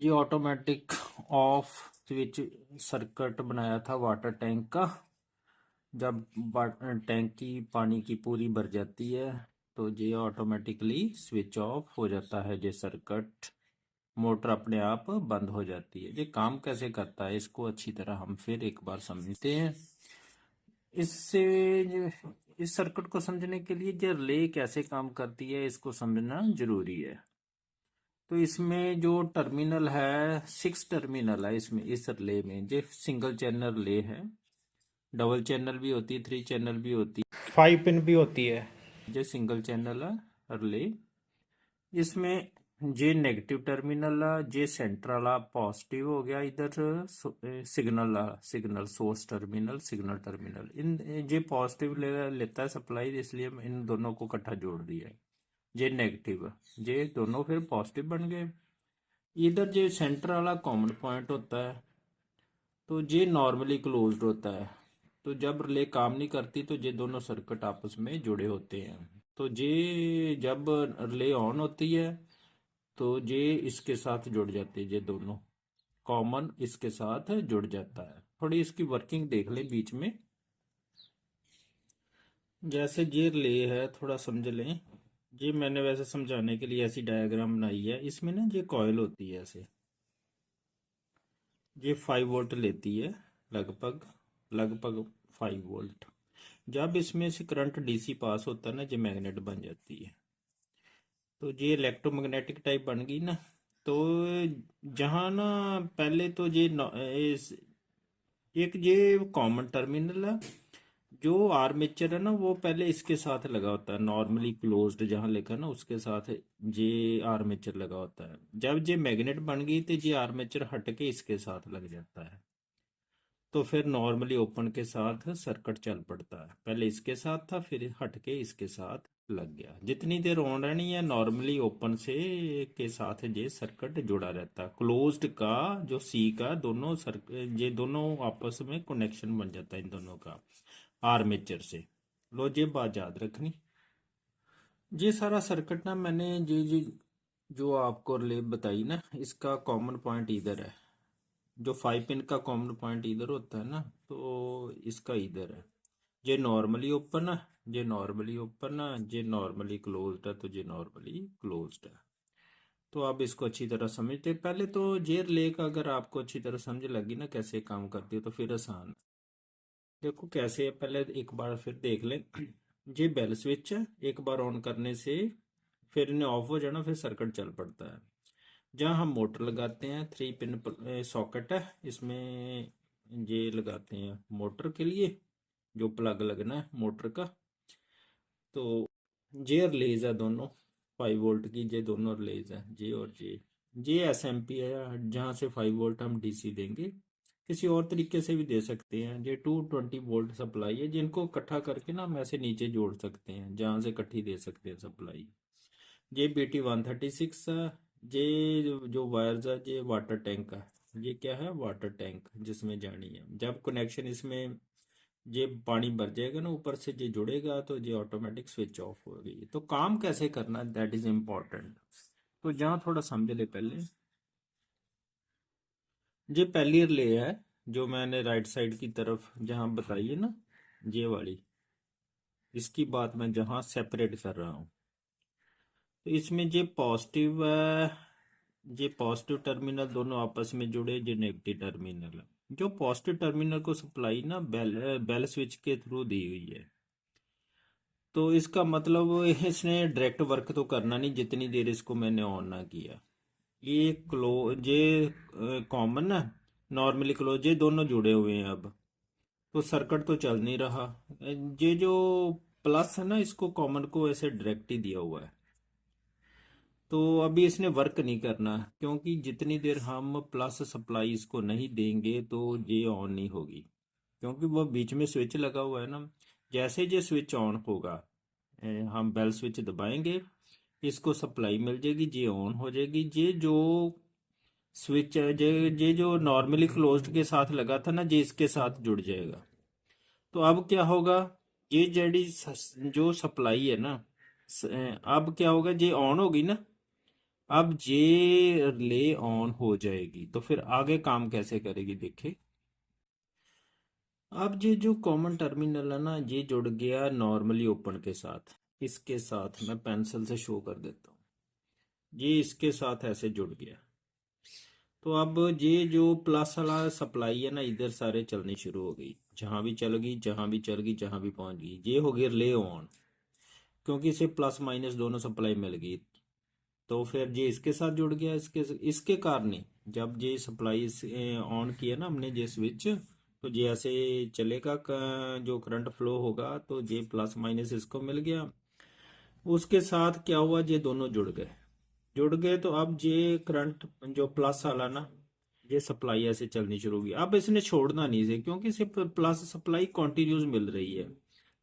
ये automatic off switch circuit बनाया था वाटर टैंक का। जब टैंक की पानी की पूरी भर जाती है तो ये ऑटोमेटिकली स्विच ऑफ हो जाता है। ये सर्किट मोटर अपने आप बंद हो जाती है। ये काम कैसे करता है इसको अच्छी तरह हम फिर एक बार समझते हैं। इससे इस सर्किट को समझने के लिए ये रिले कैसे काम करती है इसको समझना जरूरी है। तो इसमें जो टर्मिनल है 6 टर्मिनल है इसमें। इस रिले में ये सिंगल चैनल रिले है। डबल चैनल भी होती है, 3 चैनल भी होती है, 5 पिन भी होती है। ये सिंगल चैनल है रिले। इसमें जे नेगेटिव टर्मिनल है, जे सेंट्रल आ पॉजिटिव हो गया इधर सिग्नल आ, signal source terminal, signal terminal. इन जे पॉजिटिव लेता है सप्लाई, इसलिए इन दोनों को इकट्ठा जोड़ दिया है। जे नेगेटिव, जे दोनों फिर पॉजिटिव बन गए। इधर जे सेंटर वाला कॉमन पॉइंट होता है तो ये नॉर्मली क्लोज्ड होता है। तो जब रिले काम नहीं करती तो ये दोनों सर्किट आपस में जुड़े होते हैं। तो ये जब रिले ऑन होती है तो ये इसके साथ जुड़ जाते हैं। ये दोनों कॉमन इसके साथ जुड़ जाता है। थोड़ी इसकी वर्किंग देख लें बीच में। जैसे ये रिले है थोड़ा समझ लें। ये मैंने वैसे समझाने के लिए ऐसी डायग्राम बनाई है। इसमें ना ये कॉइल होती है ऐसे। ये 5 वोल्ट लेती है, लगभग लगभग 5 वोल्ट। जब इसमें से करंट डीसी पास होता है ना, ये मैग्नेट बन जाती है। तो ये इलेक्ट्रोमैग्नेटिक टाइप बन गई ना। तो जहाँ ना पहले तो ये एक ये कॉमन टर्मिनल है। जो आर्मेचर है ना वो पहले इसके साथ लगा होता है, नॉर्मली क्लोज्ड जहाँ लिखा ना उसके साथ ये आर्मेचर लगा होता है। जब ये मैग्नेट बन गई तो ये आर्मेचर हट के इसके साथ लग जाता है। तो फिर नॉर्मली ओपन के साथ सर्किट चल पड़ता है। पहले इसके साथ था, फिर हट के इसके साथ लग गया। जितनी देर ऑन रहनी है नॉर्मली ओपन से के साथ ये सर्किट जुड़ा रहता है। क्लोज्ड का जो सी का दोनों सर्किट, ये दोनों आपस में कनेक्शन बन जाता है इन दोनों का आर्मेचर से। लो ये बात याद रखनी। ये सारा सर्किट ना मैंने ये जो आपको रिले बताई ना, इसका कॉमन पॉइंट इधर है। जो 5 पिन का कॉमन पॉइंट इधर होता है ना, तो इसका इधर है। ये नॉर्मली ओपन है, ये नॉर्मली ओपन है, ये नॉर्मली क्लोज्ड है, तो ये नॉर्मली क्लोज्ड है। तो आप इसको अच्छी तरह समझते हैं। पहले तो ये रिले का अगर आपको अच्छी तरह समझ लगी ना कैसे काम करती है तो फिर आसान है। देखो कैसे है, पहले एक बार फिर देख लें। ये बेल स्विच है, एक बार ऑन करने से फिर इन्हें ऑफ हो जाना, फिर सर्किट चल पड़ता है। जहाँ हम मोटर लगाते हैं 3 पिन सॉकेट है इसमें। ये लगाते हैं मोटर के लिए, जो प्लग लगना है मोटर का। तो ये रिलेज है दोनों 5 वोल्ट की, ये दोनों रिलेज है जे और जे एसएमपी है जहाँ से 5 वोल्ट हम डीसी देंगे। किसी और तरीके से भी दे सकते हैं। ये 220 वोल्ट सप्लाई है, जिनको इकट्ठा करके ना हम ऐसे नीचे जोड़ सकते हैं जहाँ से इकट्ठी दे सकते हैं सप्लाई। ये BT136 है। ये जो वायर्स है ये वाटर टैंक है। ये क्या है, वाटर टैंक जिसमें जानी है। जब कनेक्शन इसमें ये पानी भर जाएगा ना ऊपर से, ये जुड़ेगा तो ये ऑटोमेटिक स्विच ऑफ हो गई। तो काम कैसे करना है दैट इज इम्पोर्टेंट। तो जहाँ थोड़ा समझ ले पहले। ये पहली रिले है जो मैंने राइट साइड की तरफ जहाँ बताई है ना, ये वाली, इसकी बात मैं जहाँ सेपरेट कर रहा हूँ। तो इसमें ये पॉजिटिव है, ये पॉजिटिव टर्मिनल दोनों आपस में जुड़े, ये नेगेटिव टर्मिनल है। जो पॉजिटिव टर्मिनल को सप्लाई ना बेल स्विच के थ्रू दी हुई है। तो इसका मतलब इसने डायरेक्ट वर्क तो करना नहीं जितनी देर इसको मैंने ऑन ना किया। ये ये कॉमन है, नॉर्मली क्लोज, ये दोनों जुड़े हुए हैं अब। तो सर्किट तो चल नहीं रहा। ये जो प्लस है ना, इसको कॉमन को ऐसे डायरेक्ट ही दिया हुआ है। तो अभी इसने वर्क नहीं करना, क्योंकि जितनी देर हम प्लस सप्लाई इसको नहीं देंगे तो ये ऑन नहीं होगी। क्योंकि वो बीच में स्विच लगा हुआ है ना। जैसे ये स्विच ऑन होगा, हम बेल स्विच दबाएंगे, इसको सप्लाई मिल जाएगी, ये ऑन हो जाएगी। ये जो स्विच है ये जो नॉर्मली क्लोज्ड के साथ लगा था ना, ये इसके साथ जुड़ जाएगा। तो अब क्या होगा, ये जो सप्लाई है ना, अब क्या होगा, ये ऑन होगी ना। अब ये रिले ऑन हो जाएगी तो फिर आगे काम कैसे करेगी देखे। अब ये जो कॉमन टर्मिनल है ना ये जुड़ गया नॉर्मली ओपन के साथ, इसके साथ मैं पेंसिल से शो कर देता हूँ, ये इसके साथ ऐसे जुड़ गया। तो अब ये जो प्लस वाला सप्लाई है ना इधर सारे चलनी शुरू हो गई, जहां भी चल गई जहां भी चल गई जहां भी पहुंच गई, ये हो गया रिले ऑन, क्योंकि इसे प्लस माइनस दोनों सप्लाई मिल गई। तो फिर ये इसके साथ जुड़ गया, इसके इसके कारण ही जब ये सप्लाई ऑन किया ना हमने ये स्विच, तो ये ऐसे चलेगा, जो करंट फ्लो होगा तो ये प्लस माइनस इसको मिल गया, उसके साथ क्या हुआ ये दोनों जुड़ गए। जुड़ गए तो अब ये करंट जो प्लस वाला ना ये सप्लाई ऐसे चलनी शुरू होगी। अब इसने छोड़ना नहीं इसे, क्योंकि इसे प्लस सप्लाई कॉन्टिन्यूस मिल रही है,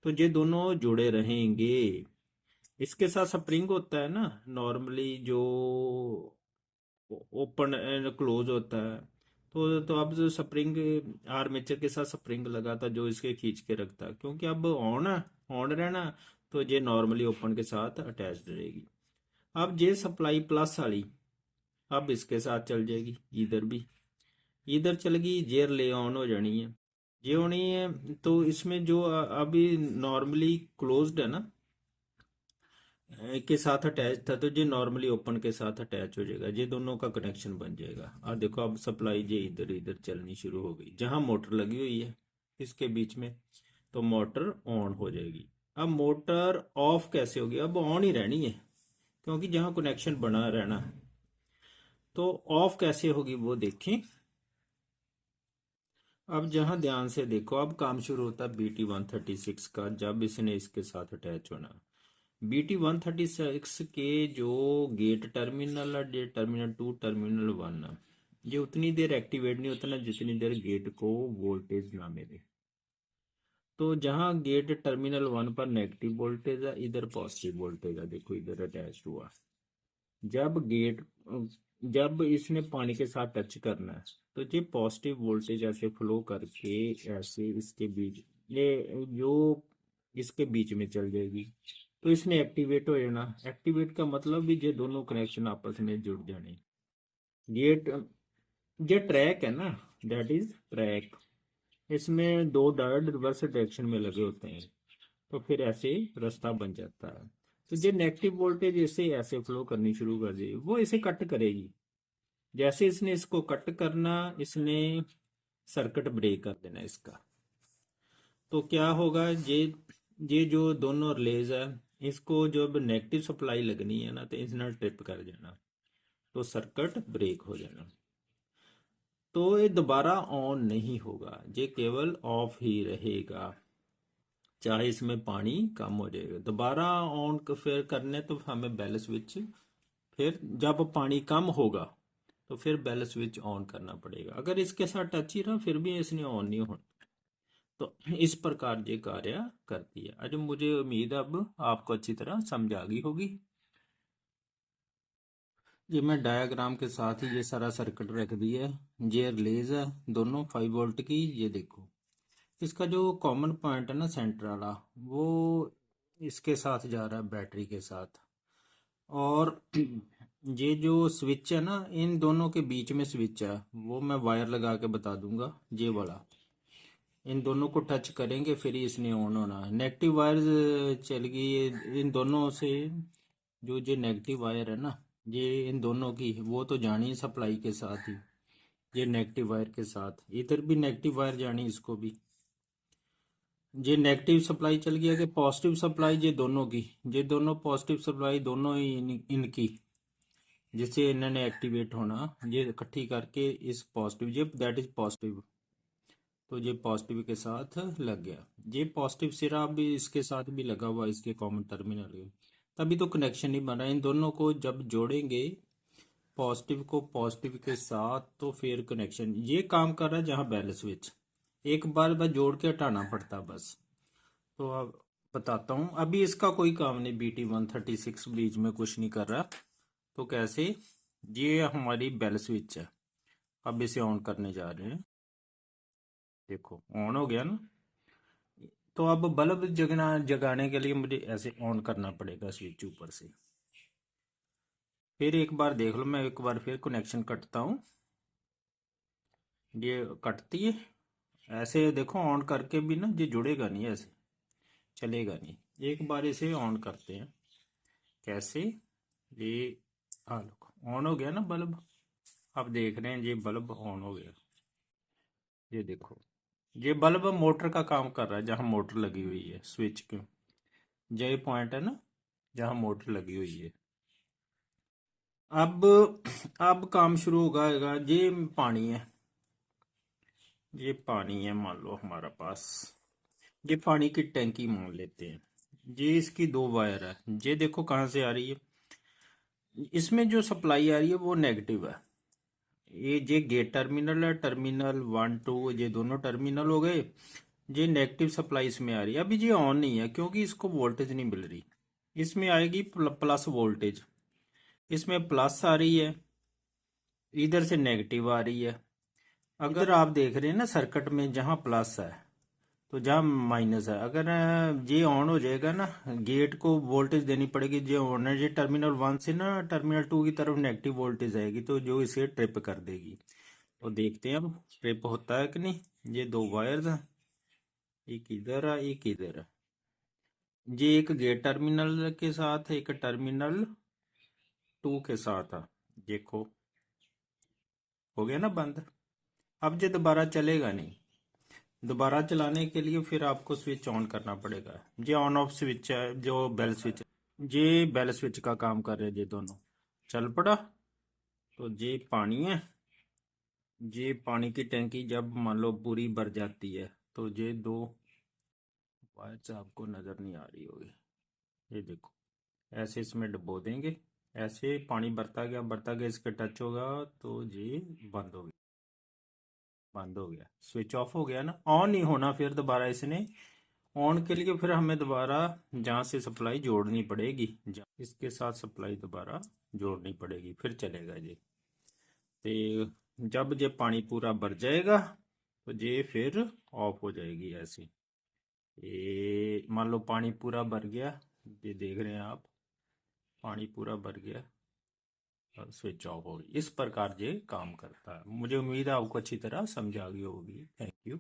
तो ये दोनों जुड़े रहेंगे। इसके साथ स्प्रिंग होता है ना नॉर्मली, जो ओपन एंड क्लोज होता है, तो अब जो स्प्रिंग आर्मेचर के साथ स्प्रिंग लगा था जो इसके खींच के रखता है, क्योंकि अब ऑन है, ऑन रहना, तो ये नॉर्मली ओपन के साथ अटैच रहेगी। अब ये सप्लाई प्लस वाली अब इसके साथ चल जाएगी, इधर भी इधर चल गई, ये रिले ऑन हो जानी है, ये होनी है। तो इसमें जो अभी नॉर्मली क्लोज्ड है ना के साथ अटैच था, तो ये नॉर्मली ओपन के साथ अटैच हो जाएगा, ये दोनों का कनेक्शन बन जाएगा। और देखो अब सप्लाई ये इधर इधर चलनी शुरू हो गई, जहां मोटर लगी हुई है इसके बीच में, तो मोटर ऑन हो जाएगी। अब मोटर ऑफ कैसे होगी, अब ऑन ही रहनी है, क्योंकि जहां कनेक्शन बना रहना है। तो ऑफ कैसे होगी वो देखें। अब जहां ध्यान से देखो, अब काम शुरू होता है BT 136 का, जब इसने इसके साथ अटैच होना। BT 136 के जो गेट टर्मिनल है, ये टर्मिनल 2 टर्मिनल 1 है, ये उतनी देर एक्टिवेट नहीं होता ना जितनी देर गेट को वोल्टेज ना मिले। तो जहां गेट टर्मिनल 1 पर नेगेटिव वोल्टेज है, इधर पॉजिटिव वोल्टेज है, देखो इधर अटैच हुआ। जब गेट जब इसने पानी के साथ टच करना है, तो ये पॉजिटिव वोल्टेज ऐसे फ्लो करके ऐसे इसके बीच, ये जो इसके बीच में चल जाएगी, तो इसने एक्टिवेट हो जाना। एक्टिवेट का मतलब भी ये दोनों कनेक्शन आपस में जुड़ जाने। ये ये ट्रैक है ना, दैट इज ट्रैक, इसमें दो डायोड रिवर्स डायरेक्शन में लगे होते हैं, तो फिर ऐसे रास्ता बन जाता है। तो जो नेगेटिव वोल्टेज इसे ऐसे फ्लो करनी शुरू कर दी, वो इसे कट करेगी। जैसे इसने इसको कट करना, इसने सर्किट ब्रेक कर देना इसका। तो क्या होगा, ये जो दोनों रिलेज है, इसको जब नेगेटिव सप्लाई लगनी है ना, तो इसने ट्रिप कर जाना, तो सर्किट ब्रेक हो जाना। तो ये दोबारा ऑन नहीं होगा, ये केवल ऑफ ही रहेगा, चाहे इसमें पानी कम हो जाएगा। दोबारा ऑन फिर करने तो हमें बेल स्विच, फिर जब पानी कम होगा तो फिर बेल स्विच ऑन करना पड़ेगा। अगर इसके साथ टच ही रहा फिर भी इसने ऑन नहीं होना। तो इस प्रकार ये कार्य करती है। आज मुझे उम्मीद है अब आपको अच्छी तरह समझ आ गई होगी। ये मैं डायग्राम के साथ ही ये सारा सर्किट रख दिया है। ये रिलेज है दोनों 5 वोल्ट की, ये देखो इसका जो कॉमन पॉइंट है ना सेंटर वाला, वो इसके साथ जा रहा है बैटरी के साथ। और ये जो स्विच है ना, इन दोनों के बीच में स्विच है, वो मैं वायर लगा के बता दूंगा, ये वाला इन दोनों को टच करेंगे फिर ही इसने ऑन होना है। नेगेटिव वायर चल गई इन दोनों से, जो ये नेगेटिव वायर है ना, ये इन दोनों की वो तो जानी सप्लाई के साथ ही, ये नेगेटिव वायर के साथ, इधर भी नेगेटिव वायर जानी इसको भी। ये नेगेटिव सप्लाई चल गया कि पॉजिटिव सप्लाई, ये दोनों की, ये दोनों पॉजिटिव सप्लाई दोनों ही इनकी, जिससे इन्होंने एक्टिवेट होना, ये इकट्ठी करके इस पॉजिटिव, ये दैट इज पॉजिटिव, तो ये पॉजिटिव के साथ लग गया। ये पॉजिटिव सिरा भी इसके साथ भी लगा हुआ इसके कॉमन टर्मिनल के, तभी तो कनेक्शन नहीं बना। इन दोनों को जब जोड़ेंगे पॉजिटिव को पॉजिटिव के साथ, तो फिर कनेक्शन ये काम कर रहा है। जहाँ बैलेंस स्विच एक बार बस जोड़ के हटाना पड़ता बस। तो अब बताता हूँ, अभी इसका कोई काम नहीं, BT 136 बीच में कुछ नहीं कर रहा। तो कैसे, ये हमारी बेल स्विच है, अब इसे ऑन करने जा रहे हैं, देखो ऑन हो गया ना। तो अब बल्ब जगना जगाने के लिए मुझे ऐसे ऑन करना पड़ेगा स्विच ऊपर से। फिर एक बार देख लो, मैं एक बार फिर कनेक्शन कटता हूँ। ये कटती है ऐसे, देखो ऑन करके भी ना ये जुड़ेगा नहीं, ऐसे चलेगा नहीं। एक बार इसे ऑन करते हैं। कैसे? ये हाँ लो ऑन हो गया ना बल्ब। आप देख रहे हैं ये बल्ब ऑन हो गया। ये देखो, ये बल्ब मोटर का काम कर रहा है, जहाँ मोटर लगी हुई है स्विच के। ये पॉइंट है ना जहाँ मोटर लगी हुई है। अब काम शुरू होगा। ये पानी है, ये पानी है मान लो हमारा पास। ये पानी की टैंकी मान लेते हैं। ये इसकी दो वायर है। ये देखो कहाँ से आ रही है। इसमें जो सप्लाई आ रही है वो नेगेटिव है। ये गेट टर्मिनल है, टर्मिनल 1 2 ये दोनों टर्मिनल हो गए। ये नेगेटिव सप्लाई इसमें आ रही है। अभी ये ऑन नहीं है क्योंकि इसको वोल्टेज नहीं मिल रही। इसमें आएगी प्लस वोल्टेज। इसमें प्लस आ रही है, इधर से नेगेटिव आ रही है। अगर आप देख रहे हैं ना सर्किट में, जहाँ प्लस है तो जहाँ माइनस है। अगर ये ऑन हो जाएगा ना, गेट को वोल्टेज देनी पड़ेगी। जो ऑन है, ये टर्मिनल 1 से ना टर्मिनल 2 की तरफ नेगेटिव वोल्टेज आएगी, तो जो इसे ट्रिप कर देगी। तो देखते हैं अब ट्रिप होता है कि नहीं। ये दो वायर्स हैं, एक इधर है एक इधर है। ये एक गेट टर्मिनल के साथ है, एक टर्मिनल 2 के साथ है। देखो हो गया ना बंद। अब ये दोबारा चलेगा नहीं। दोबारा चलाने के लिए फिर आपको स्विच ऑन करना पड़ेगा। ये ऑन ऑफ स्विच है, जो बेल स्विच है। ये बेल स्विच का काम कर रहे हैं। ये दोनों चल पड़ा। तो ये पानी है। ये पानी की टैंकी जब मान लो पूरी भर जाती है, तो ये दो वायर्स आपको नजर नहीं आ रही होगी। ये देखो ऐसे इसमें डुबो देंगे। ऐसे पानी बढ़ता गया इसके टच होगा तो ये बंद हो गया। बंद हो गया, स्विच ऑफ हो गया ना। ऑन नहीं होना फिर दोबारा इसने। ऑन के लिए फिर हमें दोबारा जहाँ से सप्लाई जोड़नी पड़ेगी, इसके साथ सप्लाई दोबारा जोड़नी पड़ेगी, फिर चलेगा ये। तो जब ये पानी पूरा भर जाएगा तो ये फिर ऑफ हो जाएगी ऐसे। ये मान लो पानी पूरा भर गया, ये देख रहे हैं आप, पानी पूरा भर गया और स्विच ऑफ हो गई। इस प्रकार ये काम करता है। मुझे उम्मीद है आपको अच्छी तरह समझ आ गई होगी। Thank you.